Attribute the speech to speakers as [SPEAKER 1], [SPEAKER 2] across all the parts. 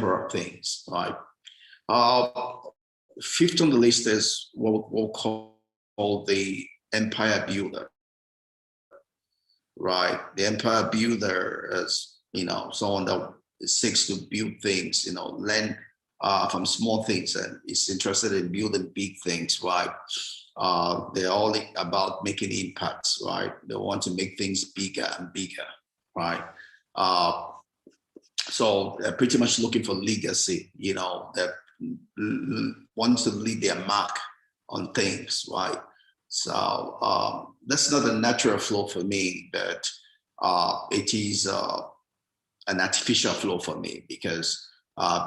[SPEAKER 1] temporal things, right? Uh, Fifth on the list is what we'll call the empire builder, right? The empire builder is, someone that seeks to build things, learn from small things and is interested in building big things, right? They're all about making impacts, right? They want to make things bigger and bigger, right? So they're pretty much looking for legacy, that wants to leave their mark on things, right? So that's not a natural flow for me, but it is an artificial flow for me because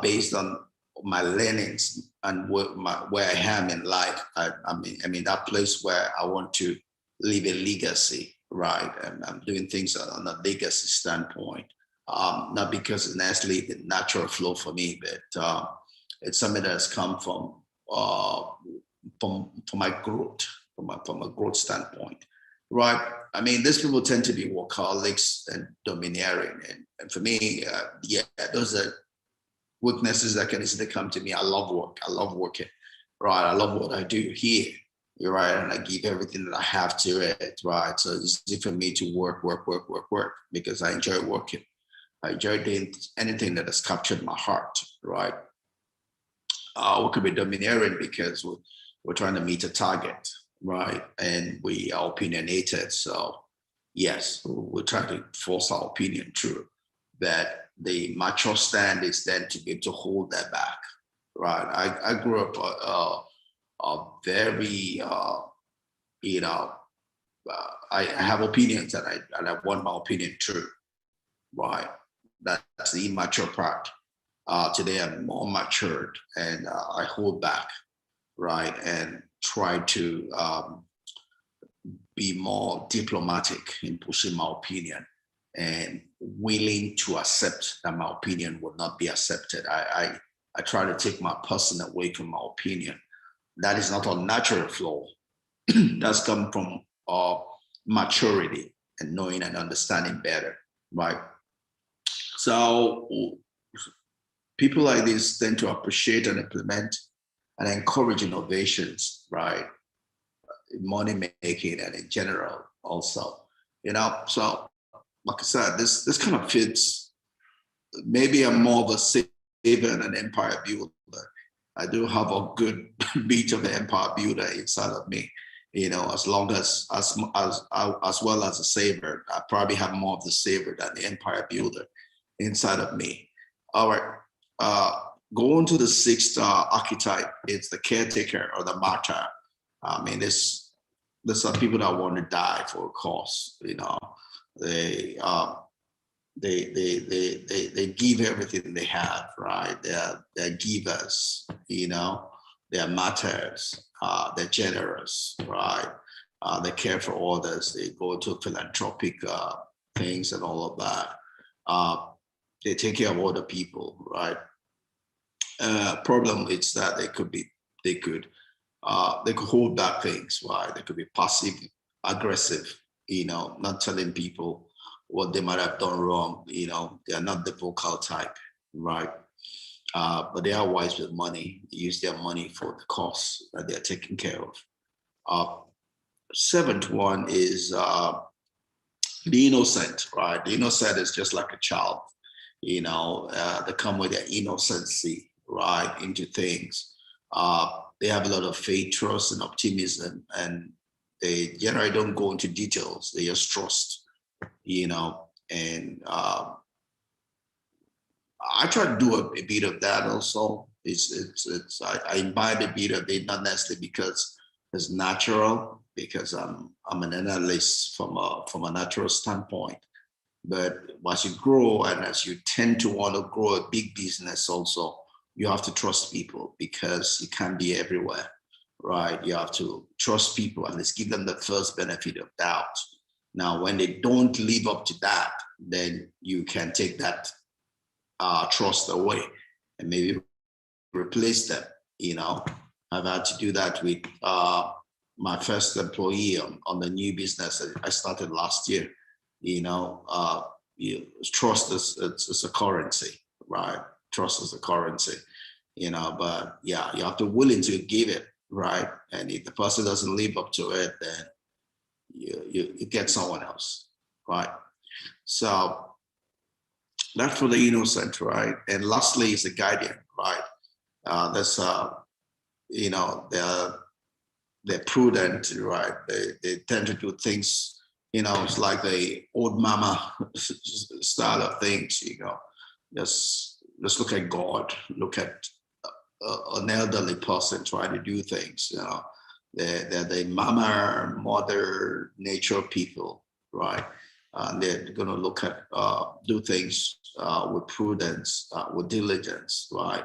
[SPEAKER 1] based on my learnings and where I am in life, I'm in that place where I want to leave a legacy, right? And I'm doing things on a legacy standpoint, not because it's necessarily the natural flow for me, but it's something that has come from my growth, from a growth standpoint, right? I mean, these people tend to be workaholics and domineering, and for me, yeah, those are weaknesses that can easily come to me. I love work. I love working, right? I love what I do here, you're right, and I give everything that I have to it, right? So it's easy for me to work because I enjoy working. I enjoy doing anything that has captured my heart, right? We could be domineering because we're trying to meet a target, right? And we are opinionated. So yes, we're trying to force our opinion through. That the mature stand is then to be able to hold that back, right? I grew up a very, I have opinions and I want my opinion true, right? That's the immature part. Today I'm more matured and I hold back, right? And try to be more diplomatic in pushing my opinion and willing to accept that my opinion will not be accepted. I try to take my person away from my opinion. That is not a natural flow. That's come from maturity and knowing and understanding better, right? So people like this tend to appreciate and implement and encourage innovations, right? Money making and in general also, so like I said, this kind of fits. Maybe I'm more of a saver and an empire builder. I do have a good bit of an empire builder inside of me, as long as well as a saver. I probably have more of the saver than the empire builder inside of me. All right, going to the sixth archetype, it's the caretaker or the martyr. I mean, these are people that want to die for a cause. They give everything they have, right? They're givers. They're martyrs. They're generous, right? They care for others. They go to philanthropic things and all of that. They take care of other people, right? Problem is that they could hold back things, right? They could be passive aggressive, not telling people what they might have done wrong. They are not the vocal type, right? But they are wise with money. They use their money for the cause that they're taking care of. Seventh one is the innocent, right? The innocent is just like a child. They come with their innocency, right, into things. They have a lot of faith, trust, and optimism, and they generally don't go into details. They just trust, and I try to do a bit of that also. I imbibe a bit of it, not necessarily because it's natural, because I'm an analyst from a natural standpoint. But as you grow and as you tend to want to grow a big business also, you have to trust people because you can't be everywhere, right? You have to trust people and let's give them the first benefit of doubt. Now, when they don't live up to that, then you can take that trust away and maybe replace them. I've had to do that with my first employee on the new business that I started last year. Trust is a currency, right? trust is the currency, you know, but yeah, you have to willing to give it, right? And if the person doesn't live up to it, then you get someone else, right? So that's for the innocent, right? And lastly is the guardian, right? That's you know, they're prudent, right? They tend to do things, you know, it's like the old mama style of things, you know. Just look at God, look at an elderly person trying to do things, you know. They're the mama, mother, nature people, right? They're going to look at, do things with prudence, with diligence, right?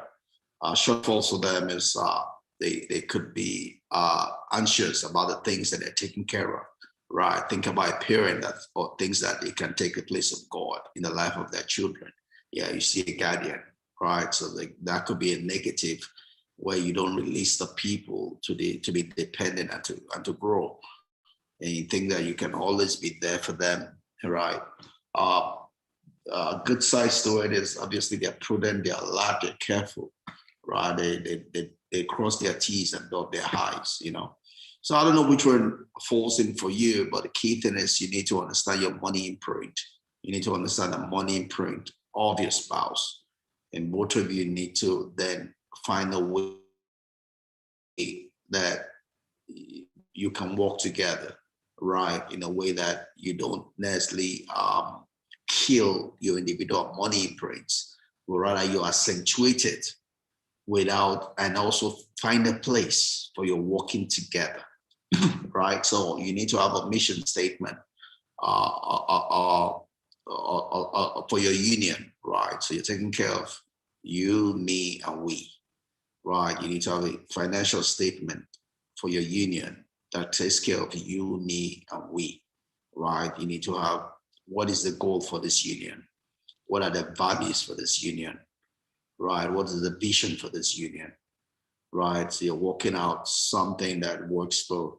[SPEAKER 1] Shortfalls for them is they could be anxious about the things that they're taking care of, right? Think about a parent that, or things that they can take the place of God in the life of their children. Yeah, you see a guardian, right? So that could be a negative where you don't release the people to be dependent and to grow. And you think that you can always be there for them, right? Good side to it is obviously they're prudent, they're alert, they're careful, right? They cross their T's and dot their I's, you know. So I don't know which one falls in for you, but the key thing is you need to understand your money imprint. You need to understand the money imprint of your spouse. And both of you need to then find a way that you can work together, right? In a way that you don't necessarily kill your individual money imprints, but rather you accentuate it without, and also find a place for your working together, right? So you need to have a mission statement for your union, right? So you're taking care of you, me, and we, right? You need to have a financial statement for your union that takes care of you, me, and we, right? You need to have, what is the goal for this union? What are the values for this union, right? What is the vision for this union, right? So you're working out something that works for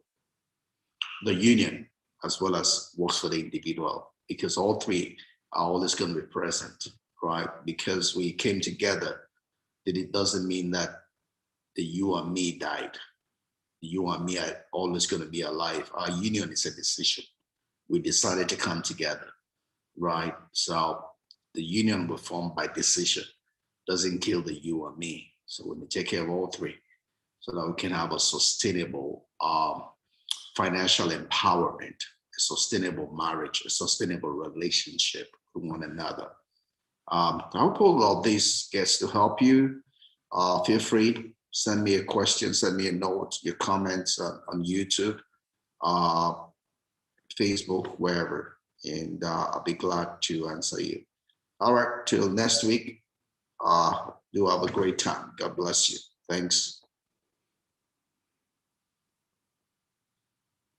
[SPEAKER 1] the union as well as works for the individual, because all three are always going to be present, right? Because we came together, it doesn't mean that the you and me died. You and me are always going to be alive. Our union is a decision. We decided to come together, right? So the union was formed by decision, doesn't kill the you and me. So we take care of all three so that we can have a sustainable financial empowerment, a sustainable marriage, a sustainable relationship with one another. I hope all of this gets to help you. Feel free, send me a question, send me a note, your comments on YouTube, Facebook, wherever, and I'll be glad to answer you. All right, till next week, do have a great time. God bless you. Thanks.